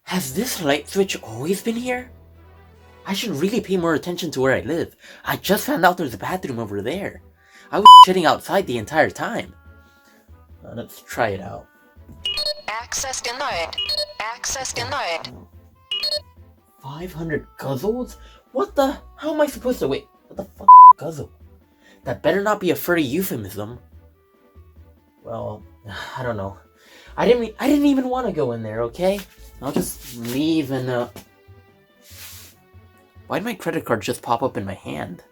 Has this light switch always been here? I should really pay more attention to where I live. I just found out there's a bathroom over there. I was shitting outside the entire time. Let's try it out. Access denied. Access denied. 500 guzzles? What the? How am I supposed to wait? What the fuck, guzzle? That better not be a furry euphemism. Well, I don't know. I didn't even want to go in there, okay? I'll just leave and Why'd my credit card just pop up in my hand?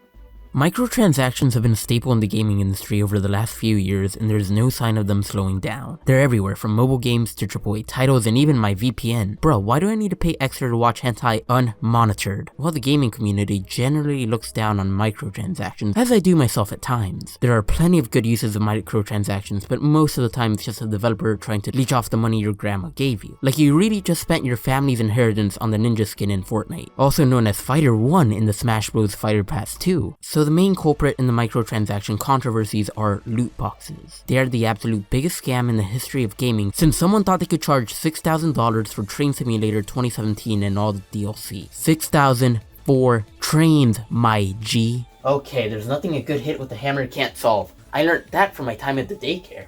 Microtransactions have been a staple in the gaming industry over the last few years, and there's no sign of them slowing down. They're everywhere, from mobile games to AAA titles and even my VPN. Bro, why do I need to pay extra to watch hentai unmonitored? Well, the gaming community generally looks down on microtransactions, as I do myself at times. There are plenty of good uses of microtransactions, but most of the time it's just a developer trying to leech off the money your grandma gave you. Like you really just spent your family's inheritance on the ninja skin in Fortnite, also known as Fighter 1 in the Smash Bros. Fighter Pass 2. So the main culprit in the microtransaction controversies are loot boxes. They are the absolute biggest scam in the history of gaming, since someone thought they could charge $6,000 for Train Simulator 2017 and all the DLC. $6,000 for trains, my G. Okay, there's nothing a good hit with the hammer can't solve. I learned that from my time at the daycare.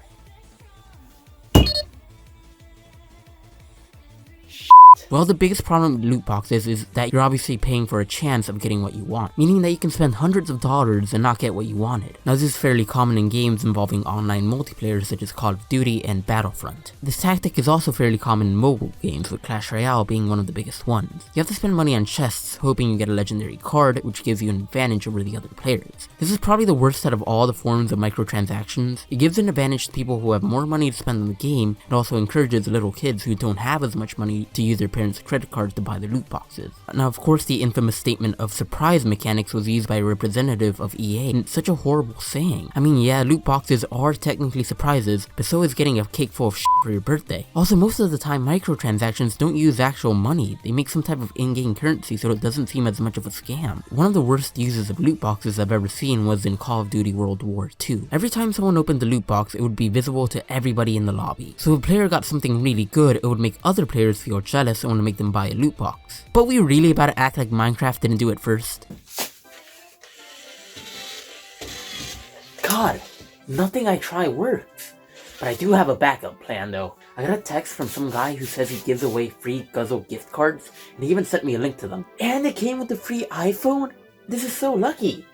Well, the biggest problem with loot boxes is that you're obviously paying for a chance of getting what you want, meaning that you can spend hundreds of dollars and not get what you wanted. Now, this is fairly common in games involving online multiplayer such as Call of Duty and Battlefront. This tactic is also fairly common in mobile games, with Clash Royale being one of the biggest ones. You have to spend money on chests, hoping you get a legendary card, which gives you an advantage over the other players. This is probably the worst out of all the forms of microtransactions. It gives an advantage to people who have more money to spend on the game, and also encourages little kids who don't have as much money to use their parents' credit cards to buy the loot boxes. Now, of course, the infamous statement of surprise mechanics was used by a representative of EA, and it's such a horrible saying. I mean, yeah, loot boxes are technically surprises, but so is getting a cake full of shit for your birthday. Also, most of the time, microtransactions don't use actual money. They make some type of in-game currency so it doesn't seem as much of a scam. One of the worst uses of loot boxes I've ever seen was in Call of Duty World War II. Every time someone opened the loot box, it would be visible to everybody in the lobby. So if a player got something really good, it would make other players feel jealous and want to make them buy a loot box. But we really about to act like Minecraft didn't do it first? God, nothing I try works. But I do have a backup plan though. I got a text from some guy who says he gives away free Guzzle gift cards, and he even sent me a link to them. And it came with a free iPhone? This is so lucky.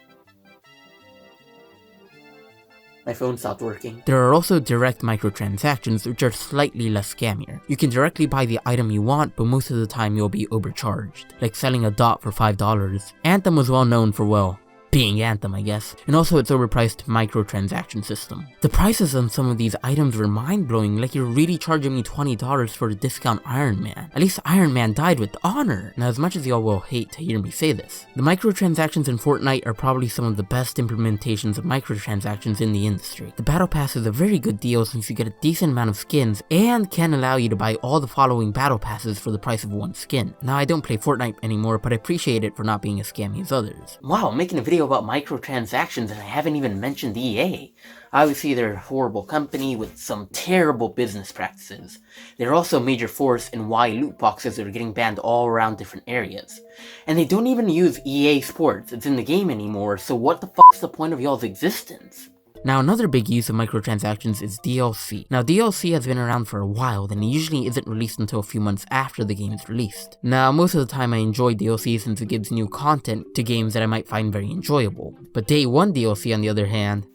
My phone stopped working. There are also direct microtransactions, which are slightly less scammier. You can directly buy the item you want, but most of the time you'll be overcharged, like selling a dot for $5. Anthem was well known for, well, being Anthem, I guess, and also its overpriced microtransaction system. The prices on some of these items were mind-blowing, like you're really charging me $20 for the discount Iron Man. At least Iron Man died with honor. Now, as much as y'all will hate to hear me say this, the microtransactions in Fortnite are probably some of the best implementations of microtransactions in the industry. The Battle Pass is a very good deal since you get a decent amount of skins and can allow you to buy all the following Battle Passes for the price of one skin. Now, I don't play Fortnite anymore, but I appreciate it for not being as scammy as others. Wow, I'm making a video about microtransactions and I haven't even mentioned EA. Obviously, they're a horrible company with some terrible business practices. They're also a major force in why loot boxes are getting banned all around different areas. And they don't even use EA Sports, it's in the game anymore, so what the fuck's the point of y'all's existence? Now, another big use of microtransactions is DLC. Now, DLC has been around for a while, and it usually isn't released until a few months after the game is released. Now, most of the time I enjoy DLC since it gives new content to games that I might find very enjoyable. But Day 1 DLC, on the other hand,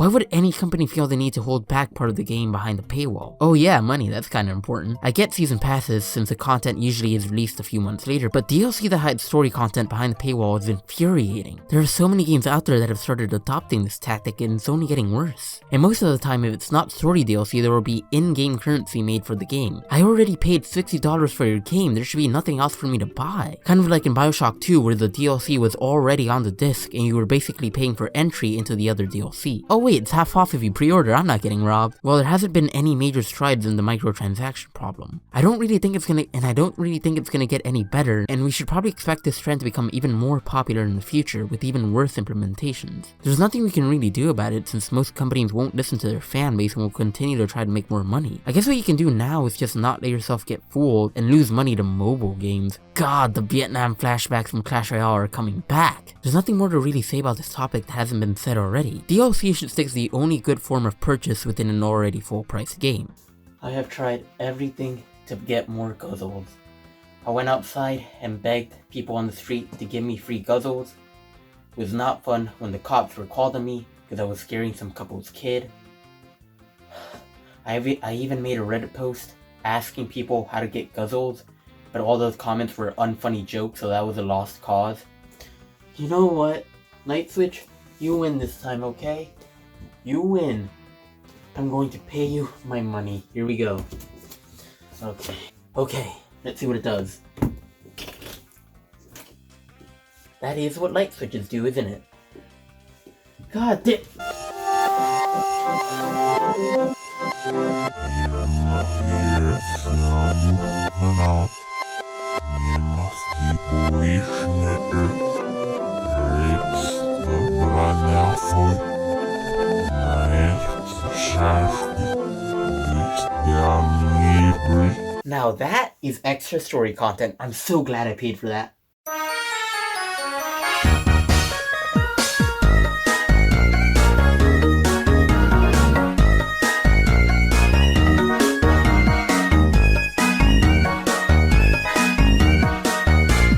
why would any company feel the need to hold back part of the game behind a paywall? Oh yeah, money, that's kinda important. I get season passes since the content usually is released a few months later, but DLC that hides story content behind the paywall is infuriating. There are so many games out there that have started adopting this tactic and it's only getting worse. And most of the time, if it's not story DLC, there will be in-game currency made for the game. I already paid $60 for your game, there should be nothing else for me to buy. Kind of like in Bioshock 2 where the DLC was already on the disc and you were basically paying for entry into the other DLC. Oh wait, wait, it's half off if you pre-order, I'm not getting robbed. Well, there hasn't been any major strides in the microtransaction problem. I don't really think it's gonna get any better, and we should probably expect this trend to become even more popular in the future with even worse implementations. There's nothing we can really do about it since most companies won't listen to their fan base and will continue to try to make more money. I guess what you can do now is just not let yourself get fooled and lose money to mobile games. God, the Vietnam flashbacks from Clash Royale are coming back. There's nothing more to really say about this topic that hasn't been said already. DLC should stick to the only good form of purchase within an already full-priced game. I have tried everything to get more guzzles. I went outside and begged people on the street to give me free guzzles. It was not fun when the cops were called on me because I was scaring some couple's kid. I even made a Reddit post asking people how to get guzzles, but all those comments were unfunny jokes, so that was a lost cause. You know what? Night Switch, you win this time, okay? You win. I'm going to pay you my money. Here we go. Okay, let's see what it does. That is what light switches do, isn't it? God damn. Now that is extra story content. I'm so glad I paid for that.